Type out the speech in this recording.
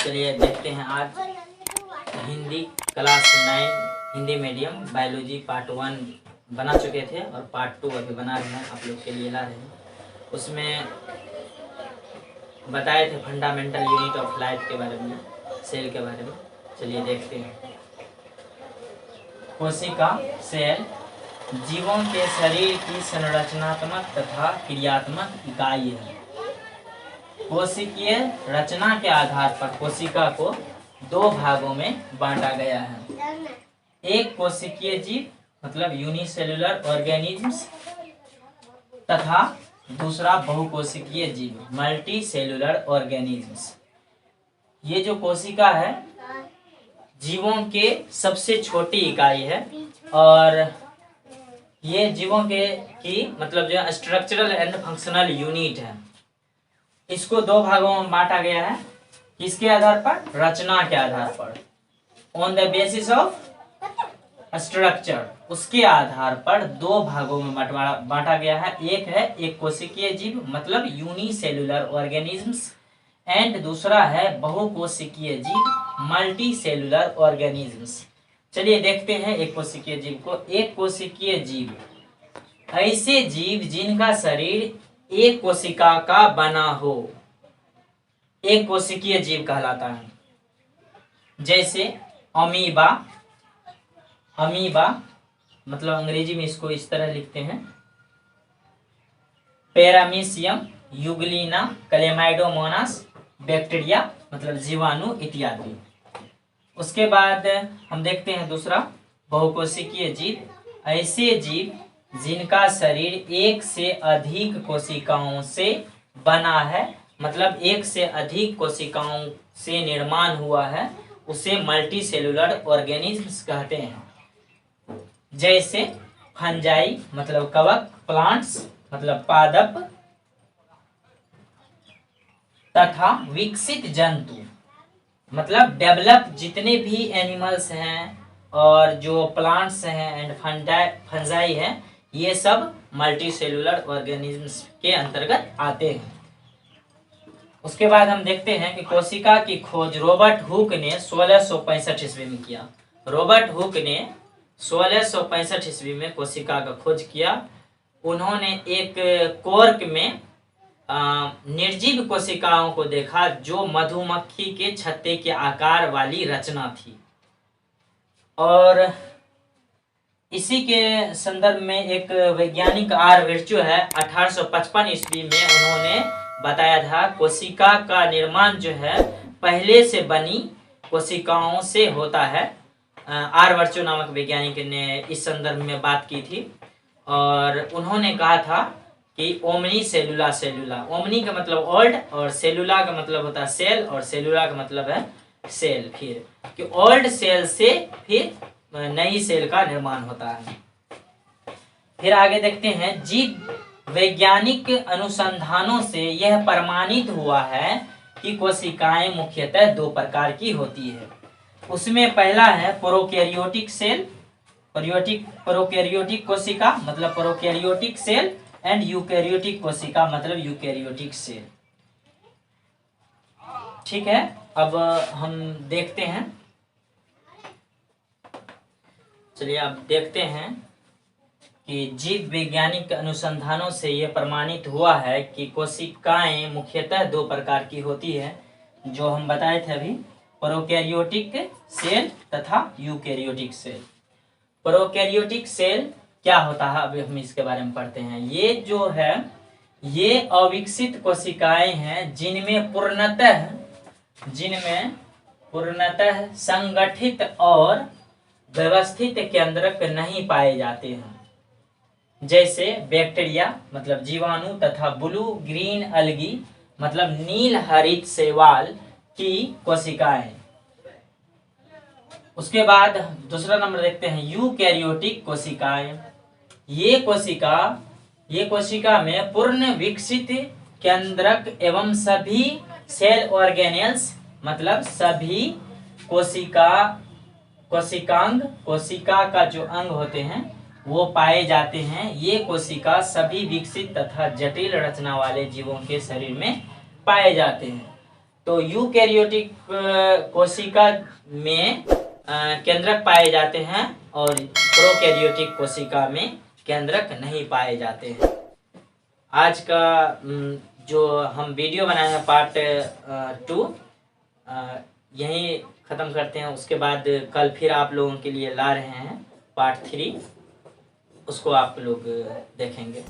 चलिए देखते हैं आज Hindi class 9 Hindi medium biology part 1 बना चुके थे और पार्ट 2 अभी बना रहे हैं, आप लोग के लिए ला रहे हैं। उसमें बताए थे फंडामेंटल यूनिट ऑफ लाइफ के बारे में, सेल के बारे में। चलिए देखते हैं। कोशिका सेल जीवों के शरीर की संरचनात्मक तथा क्रियात्मक इकाई है। कोशिकीय रचना के आधार पर कोशिका को दो भागों में बांटा गया है। एक कोशिकीय जीव मतलब यूनिसेलुलर ऑर्गेनिजम्स तथा दूसरा बहुकोशिकीय जीव मल्टी सेलुलर ऑर्गेनिजम्स। ये जो कोशिका है जीवों के सबसे छोटी इकाई है और ये जीवों के की मतलब जो स्ट्रक्चरल एंड फंक्शनल यूनिट है। इसको दो भागों में बांटा गया है। किसके आधार पर? रचना के आधार पर, on the basis of structure. उसके आधार पर दो भागों में बांटा गया है। एक है एक कोशिकीय जीव मतलब यूनिसेलुलर ऑर्गेनिजम्स एंड दूसरा है बहुकोशिकीय जीव मल्टी सेलुलर ऑर्गेनिजम्स। चलिए देखते हैं एक कोशिकीय जीव को। एक कोशिकीय जीव ऐसे जीव जिनका शरीर एक कोशिका का बना हो, एक कोशिकीय जीव कहलाता है। जैसे अमीबा, अमीबा मतलब अंग्रेजी में इसको इस तरह लिखते हैं पैरामीशियम, यूग्लिना, क्लेमाइडोमोनास, बैक्टीरिया मतलब जीवाणु इत्यादि। उसके बाद हम देखते हैं दूसरा बहुकोशिकीय जीव ऐसे जीव जिनका शरीर एक से अधिक कोशिकाओं से बना है, मतलब एक से अधिक कोशिकाओं से निर्माण हुआ है, उसे मल्टी सेलुलर ऑर्गेनिजम्स कहते हैं। जैसे फंजाई मतलब कवक, प्लांट्स मतलब पादप तथा विकसित जंतु मतलब डेवलप जितने भी एनिमल्स हैं और जो प्लांट्स हैं एंड फंजाई हैं, ये सब मल्टी सेलुलर ऑर्गेनिजम्स के अंतर्गत आते हैं। उसके बाद हम देखते हैं कि कोशिका की खोज रॉबर्ट हुक ने 1665 ईस्वी में किया। रॉबर्ट हुक ने 1665 ईस्वी में कोशिका का खोज किया। उन्होंने एक कोर्क में निर्जीव कोशिकाओं को देखा जो मधुमक्खी के छत्ते के आकार वाली रचना थी। और इसी के संदर्भ में एक वैज्ञानिक आर वर्च्यू है 1855 ईस्वी में उन्होंने बताया था कोशिका का निर्माण जो है पहले से बनी कोशिकाओं से होता है। आर वर्च्यू नामक वैज्ञानिक ने इस संदर्भ में बात की थी और उन्होंने कहा था कि ओमनी सेलुला सेलुला, ओमनी का मतलब ओल्ड और सेलुला का मतलब होता है सेल और सेलुला का मतलब है सेल। फिर कि ओल्ड सेल से फिर नई सेल का निर्माण होता है। फिर आगे देखते हैं जीव वैज्ञानिक अनुसंधानों से यह प्रमाणित हुआ है कि कोशिकाएं मुख्यतः दो प्रकार की होती है। उसमें पहला है प्रोकैरियोटिक सेल, प्रोकैरियोटिक कोशिका मतलब प्रोकैरियोटिक सेल एंड यूकैरियोटिक कोशिका मतलब यूकैरियोटिक सेल। ठीक है, अब हम देखते हैं। चलिए अब देखते हैं कि जीव वैज्ञानिक अनुसंधानों से यह प्रमाणित हुआ है कि कोशिकाएं मुख्यतः दो प्रकार की होती है, जो हम बताए थे अभी, प्रोकैरियोटिक सेल तथा यूकैरियोटिक सेल। प्रोकैरियोटिक सेल क्या होता है अभी हम इसके बारे में पढ़ते हैं। ये जो है ये अविकसित कोशिकाएं हैं जिनमें पूर्णतः संगठित और व्यवस्थित केंद्रक नहीं पाए जाते हैं। जैसे बैक्टीरिया मतलब जीवाणु तथा ब्लू ग्रीन अलगी मतलब नील हरित शैवाल की कोशिकाएं। उसके बाद दूसरा नंबर देखते हैं यूकैरियोटिक कोशिकाएं। ये कोशिका में पूर्ण विकसित केंद्रक एवं सभी सेल ऑर्गेनेल्स मतलब सभी कोशिका का जो अंग होते हैं वो पाए जाते हैं। ये कोशिका सभी विकसित तथा जटिल रचना वाले जीवों के शरीर में पाए जाते हैं। तो यूकैरियोटिक कोशिका में केंद्रक पाए जाते हैं और प्रोकैरियोटिक कोशिका में केंद्रक नहीं पाए जाते हैं। आज का जो हम वीडियो बनाए हैं पार्ट 2 यहीं ख़त्म करते हैं। उसके बाद कल फिर आप लोगों के लिए ला रहे हैं पार्ट 3, उसको आप लोग देखेंगे।